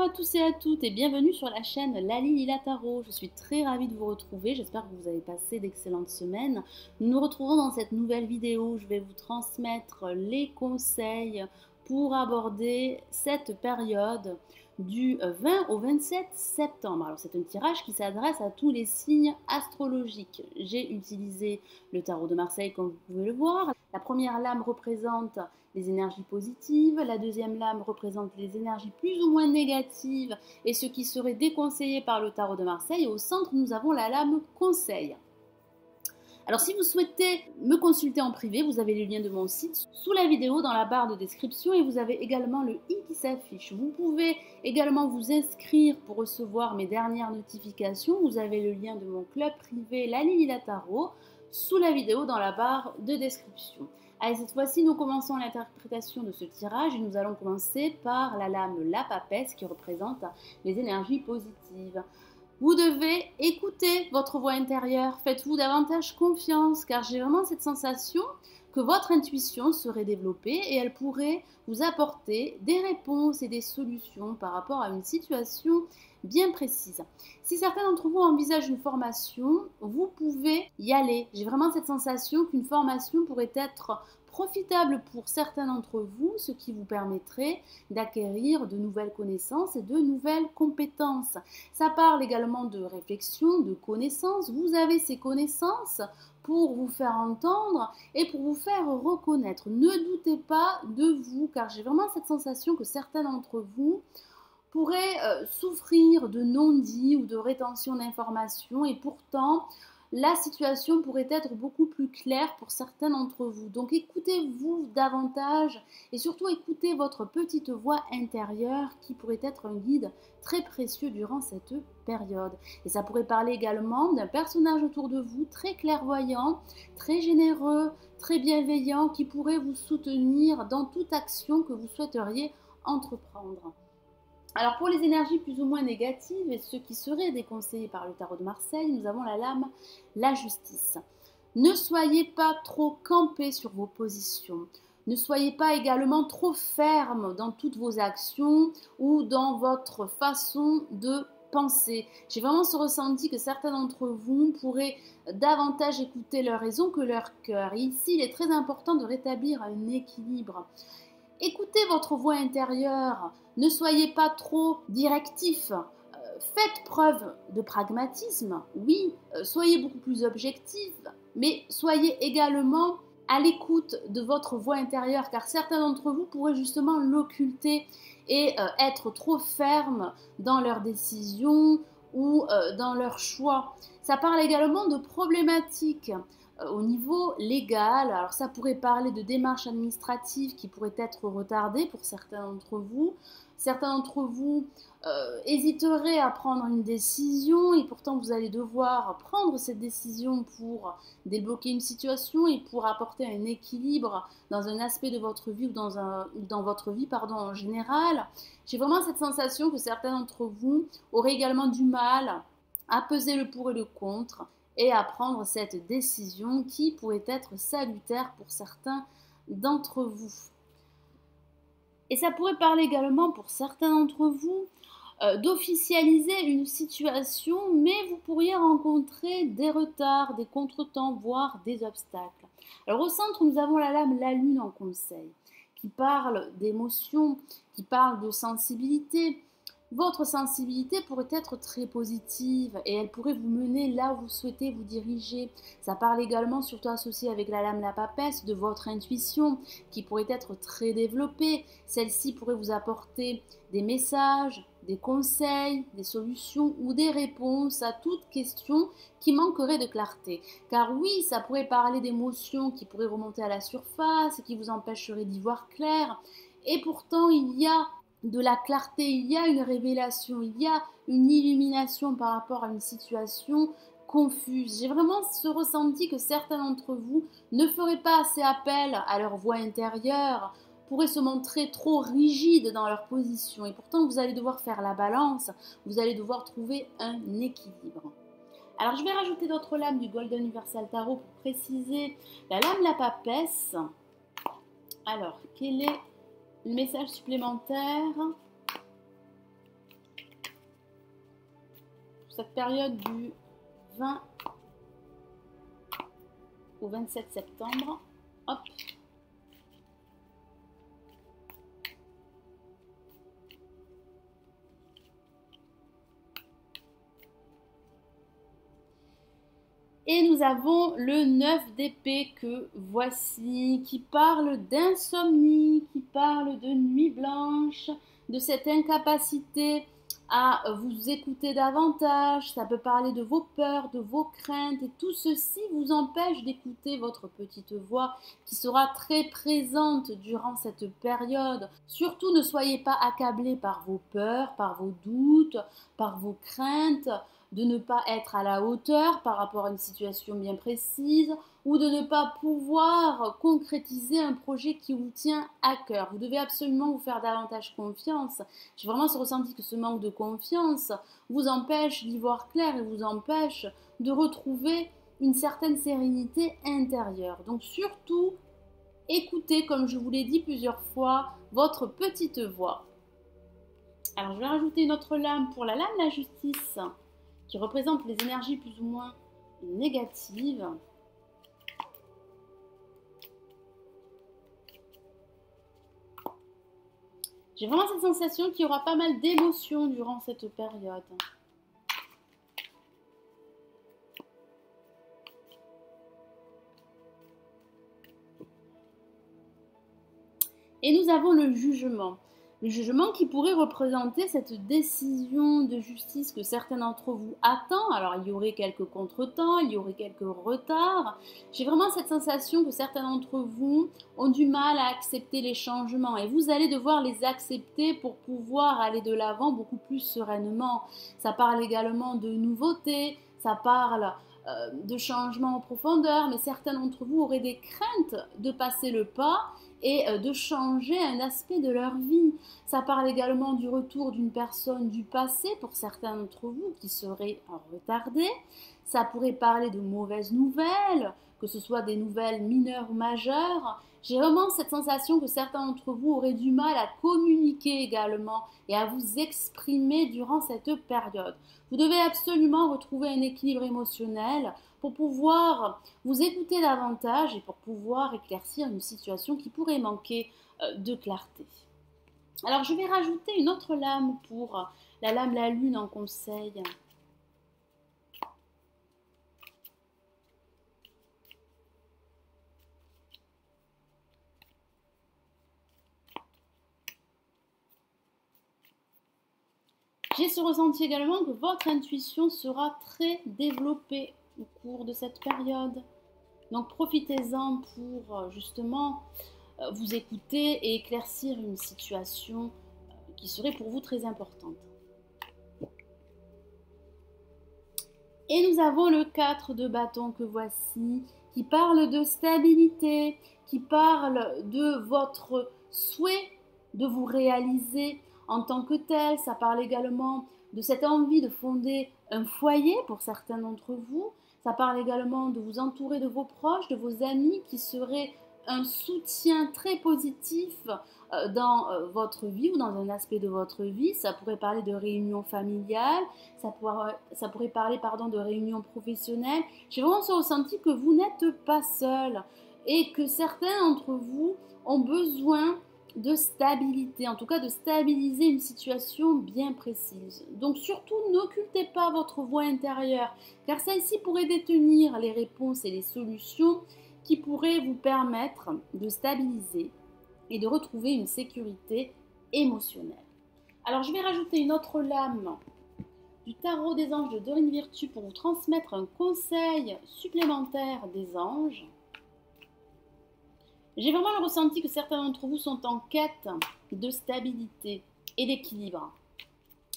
à tous et à toutes et bienvenue sur la chaîne Lali Lila Tarot. Je suis très ravie de vous retrouver, j'espère que vous avez passé d'excellentes semaines. Nous nous retrouvons dans cette nouvelle vidéo, je vais vous transmettre les conseils pour aborder cette période du 20 au 27 septembre. Alors c'est un tirage qui s'adresse à tous les signes astrologiques. J'ai utilisé le tarot de Marseille comme vous pouvez le voir. La première lame représente les énergies positives, la deuxième lame représente les énergies plus ou moins négatives et ce qui serait déconseillé par le tarot de Marseille. Et au centre, nous avons la lame conseil. Alors si vous souhaitez me consulter en privé, vous avez le lien de mon site sous la vidéo dans la barre de description et vous avez également le i qui s'affiche. Vous pouvez également vous inscrire pour recevoir mes dernières notifications. Vous avez le lien de mon club privé Lali Lila Tarot sous la vidéo dans la barre de description. Allez, cette fois-ci, nous commençons l'interprétation de ce tirage et nous allons commencer par la lame La Papesse qui représente les énergies positives. Vous devez écouter votre voix intérieure, faites-vous davantage confiance car j'ai vraiment cette sensation que votre intuition serait développée et elle pourrait vous apporter des réponses et des solutions par rapport à une situation bien précise. Si certains d'entre vous envisagent une formation, vous pouvez y aller. J'ai vraiment cette sensation qu'une formation pourrait être profitable pour certains d'entre vous, ce qui vous permettrait d'acquérir de nouvelles connaissances et de nouvelles compétences. Ça parle également de réflexion, de connaissances. Vous avez ces connaissances pour vous faire entendre et pour vous faire reconnaître. Ne doutez pas de vous, car j'ai vraiment cette sensation que certains d'entre vous pourraient souffrir de non-dits ou de rétention d'informations et pourtant la situation pourrait être beaucoup plus claire pour certains d'entre vous. Donc écoutez-vous davantage et surtout écoutez votre petite voix intérieure qui pourrait être un guide très précieux durant cette période. Et ça pourrait parler également d'un personnage autour de vous très clairvoyant, très généreux, très bienveillant qui pourrait vous soutenir dans toute action que vous souhaiteriez entreprendre. Alors pour les énergies plus ou moins négatives et ceux qui seraient déconseillés par le tarot de Marseille, nous avons la lame La Justice. Ne soyez pas trop campés sur vos positions. Ne soyez pas également trop ferme dans toutes vos actions ou dans votre façon de penser. J'ai vraiment ce ressenti que certains d'entre vous pourraient davantage écouter leur raison que leur cœur. Et ici, il est très important de rétablir un équilibre. Écoutez votre voix intérieure, ne soyez pas trop directif, faites preuve de pragmatisme, oui, soyez beaucoup plus objectif, mais soyez également à l'écoute de votre voix intérieure, car certains d'entre vous pourraient justement l'occulter et être trop fermes dans leurs décisions ou dans leurs choix. Ça parle également de problématiques au niveau légal. Alors ça pourrait parler de démarches administratives qui pourraient être retardées pour certains d'entre vous. Certains d'entre vous hésiteraient à prendre une décision et pourtant vous allez devoir prendre cette décision pour débloquer une situation et pour apporter un équilibre dans un aspect de votre vie ou dans votre vie en général. J'ai vraiment cette sensation que certains d'entre vous auraient également du mal à peser le pour et le contre et à prendre cette décision qui pourrait être salutaire pour certains d'entre vous. Et ça pourrait parler également pour certains d'entre vous d'officialiser une situation, mais vous pourriez rencontrer des retards, des contretemps, voire des obstacles. Alors au centre, nous avons la lame La Lune en conseil, qui parle d'émotion, qui parle de sensibilité. Votre sensibilité pourrait être très positive et elle pourrait vous mener là où vous souhaitez vous diriger. Ça parle également, surtout associé avec la lame La Papesse, de votre intuition qui pourrait être très développée. Celle-ci pourrait vous apporter des messages, des conseils, des solutions ou des réponses à toute question qui manquerait de clarté. Car oui, ça pourrait parler d'émotions qui pourraient remonter à la surface et qui vous empêcheraient d'y voir clair. Et pourtant, il y a de la clarté, il y a une révélation, il y a une illumination par rapport à une situation confuse. J'ai vraiment ce ressenti que certains d'entre vous ne feraient pas assez appel à leur voix intérieure, pourraient se montrer trop rigides dans leur position et pourtant vous allez devoir faire la balance, vous allez devoir trouver un équilibre. Alors je vais rajouter d'autres lames du Golden Universal Tarot pour préciser la lame La Papesse. Alors, quel est le message supplémentaire? cette période du 20 au 27 septembre. Hop. Et nous avons le 9 d'épée que voici, qui parle d'insomnie, qui parle de nuit blanche, de cette incapacité à vous écouter davantage. Ça peut parler de vos peurs, de vos craintes, et tout ceci vous empêche d'écouter votre petite voix qui sera très présente durant cette période. Surtout, ne soyez pas accablés par vos peurs, par vos doutes, par vos craintes, de ne pas être à la hauteur par rapport à une situation bien précise ou de ne pas pouvoir concrétiser un projet qui vous tient à cœur. Vous devez absolument vous faire davantage confiance. J'ai vraiment ce ressenti que ce manque de confiance vous empêche d'y voir clair et vous empêche de retrouver une certaine sérénité intérieure. Donc surtout, écoutez, comme je vous l'ai dit plusieurs fois, votre petite voix. Alors je vais rajouter une autre lame pour la lame de la justice, qui représente les énergies plus ou moins négatives. J'ai vraiment cette sensation qu'il y aura pas mal d'émotions durant cette période. Et nous avons le jugement. Le jugement qui pourrait représenter cette décision de justice que certains d'entre vous attendent. Alors il y aurait quelques contretemps, il y aurait quelques retards. J'ai vraiment cette sensation que certains d'entre vous ont du mal à accepter les changements et vous allez devoir les accepter pour pouvoir aller de l'avant beaucoup plus sereinement. Ça parle également de nouveautés, ça parle de changements en profondeur, mais certains d'entre vous auraient des craintes de passer le pas et de changer un aspect de leur vie. Ça parle également du retour d'une personne du passé pour certains d'entre vous qui seraient retardés. Ça pourrait parler de mauvaises nouvelles, que ce soit des nouvelles mineures ou majeures. J'ai vraiment cette sensation que certains d'entre vous auraient du mal à communiquer également et à vous exprimer durant cette période. Vous devez absolument retrouver un équilibre émotionnel pour pouvoir vous écouter davantage et pour pouvoir éclaircir une situation qui pourrait manquer de clarté. Alors je vais rajouter une autre lame pour la lame la lune en conseil. J'ai ce ressenti également que votre intuition sera très développée au cours de cette période. Donc profitez-en pour justement vous écouter et éclaircir une situation qui serait pour vous très importante. Et nous avons le 4 de bâton que voici, qui parle de stabilité, qui parle de votre souhait de vous réaliser en tant que tel. Ça parle également de cette envie de fonder un foyer pour certains d'entre vous. Ça parle également de vous entourer de vos proches, de vos amis qui seraient un soutien très positif dans votre vie ou dans un aspect de votre vie. Ça pourrait parler de réunions familiales, ça pourrait parler de réunions professionnelles. J'ai vraiment ce ressenti que vous n'êtes pas seul et que certains d'entre vous ont besoin de stabilité, en tout cas de stabiliser une situation bien précise. Donc surtout n'occultez pas votre voix intérieure, car celle-ci pourrait détenir les réponses et les solutions qui pourraient vous permettre de stabiliser et de retrouver une sécurité émotionnelle. Alors je vais rajouter une autre lame du tarot des anges de Dorine Virtue pour vous transmettre un conseil supplémentaire des anges. J'ai vraiment le ressenti que certains d'entre vous sont en quête de stabilité et d'équilibre.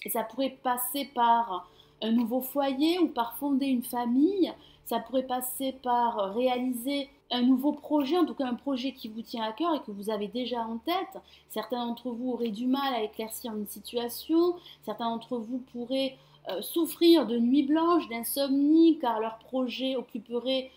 Et ça pourrait passer par un nouveau foyer ou par fonder une famille. Ça pourrait passer par réaliser un nouveau projet, en tout cas un projet qui vous tient à cœur et que vous avez déjà en tête. Certains d'entre vous auraient du mal à éclaircir une situation. Certains d'entre vous pourraient souffrir de nuits blanches, d'insomnie, car leur projet occuperait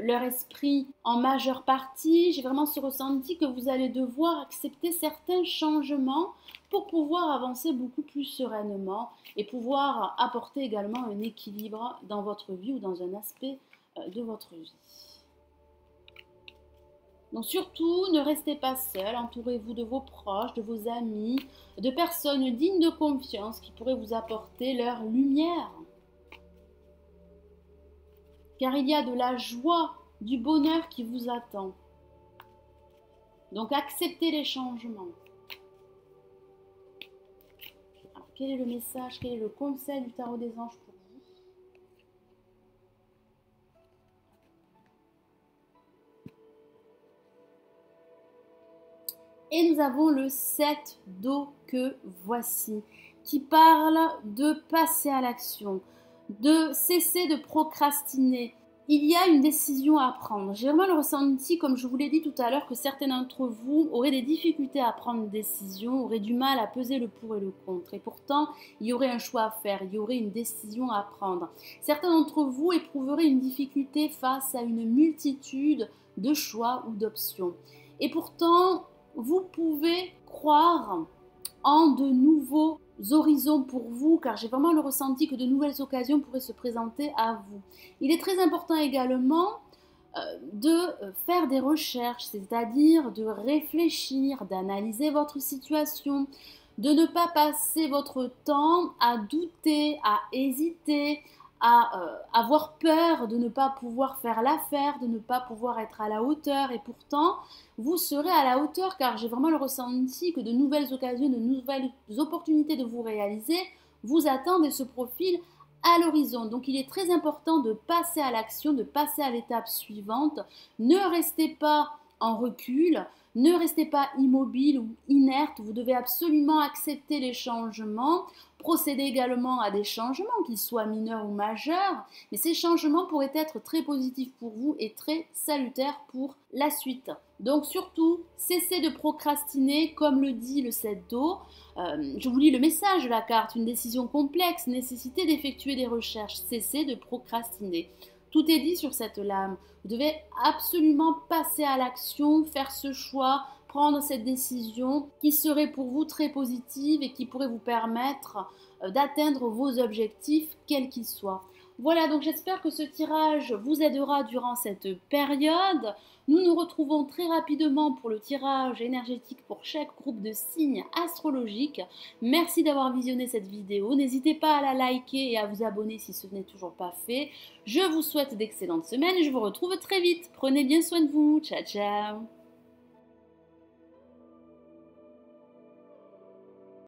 leur esprit en majeure partie. J'ai vraiment ce ressenti que vous allez devoir accepter certains changements pour pouvoir avancer beaucoup plus sereinement et pouvoir apporter également un équilibre dans votre vie ou dans un aspect de votre vie. Donc surtout, ne restez pas seul, entourez-vous de vos proches, de vos amis, de personnes dignes de confiance qui pourraient vous apporter leur lumière. Car il y a de la joie, du bonheur qui vous attend. Donc acceptez les changements. Alors, quel est le message, quel est le conseil du tarot des anges pour vous? Et nous avons le 7 d'eau que voici, qui parle de passer à l'action, de cesser de procrastiner. Il y a une décision à prendre. J'ai vraiment le ressenti, comme je vous l'ai dit tout à l'heure, que certains d'entre vous auraient des difficultés à prendre une décision, auraient du mal à peser le pour et le contre. Et pourtant, il y aurait un choix à faire, il y aurait une décision à prendre. Certains d'entre vous éprouveraient une difficulté face à une multitude de choix ou d'options. Et pourtant, vous pouvez croire en de nouveaux horizons pour vous, car j'ai vraiment le ressenti que de nouvelles occasions pourraient se présenter à vous. Il est très important également de faire des recherches, c'est-à-dire de réfléchir, d'analyser votre situation, de ne pas passer votre temps à douter, à hésiter, à avoir peur de ne pas pouvoir faire l'affaire, de ne pas pouvoir être à la hauteur. Et pourtant, vous serez à la hauteur, car j'ai vraiment le ressenti que de nouvelles occasions, de nouvelles opportunités de vous réaliser vous attendent et se profilent à l'horizon. Donc il est très important de passer à l'action, de passer à l'étape suivante. Ne restez pas en recul, ne restez pas immobile ou inerte, vous devez absolument accepter les changements, procéder également à des changements, qu'ils soient mineurs ou majeurs, mais ces changements pourraient être très positifs pour vous et très salutaires pour la suite. Donc surtout, cessez de procrastiner, comme le dit le 7 d'eau. Je vous lis le message de la carte, une décision complexe, nécessité d'effectuer des recherches, cessez de procrastiner. Tout est dit sur cette lame. Vous devez absolument passer à l'action, faire ce choix, prendre cette décision qui serait pour vous très positive et qui pourrait vous permettre d'atteindre vos objectifs, quels qu'ils soient. Voilà, donc j'espère que ce tirage vous aidera durant cette période. Nous nous retrouvons très rapidement pour le tirage énergétique pour chaque groupe de signes astrologiques. Merci d'avoir visionné cette vidéo. N'hésitez pas à la liker et à vous abonner si ce n'est toujours pas fait. Je vous souhaite d'excellentes semaines et je vous retrouve très vite. Prenez bien soin de vous. Ciao, ciao.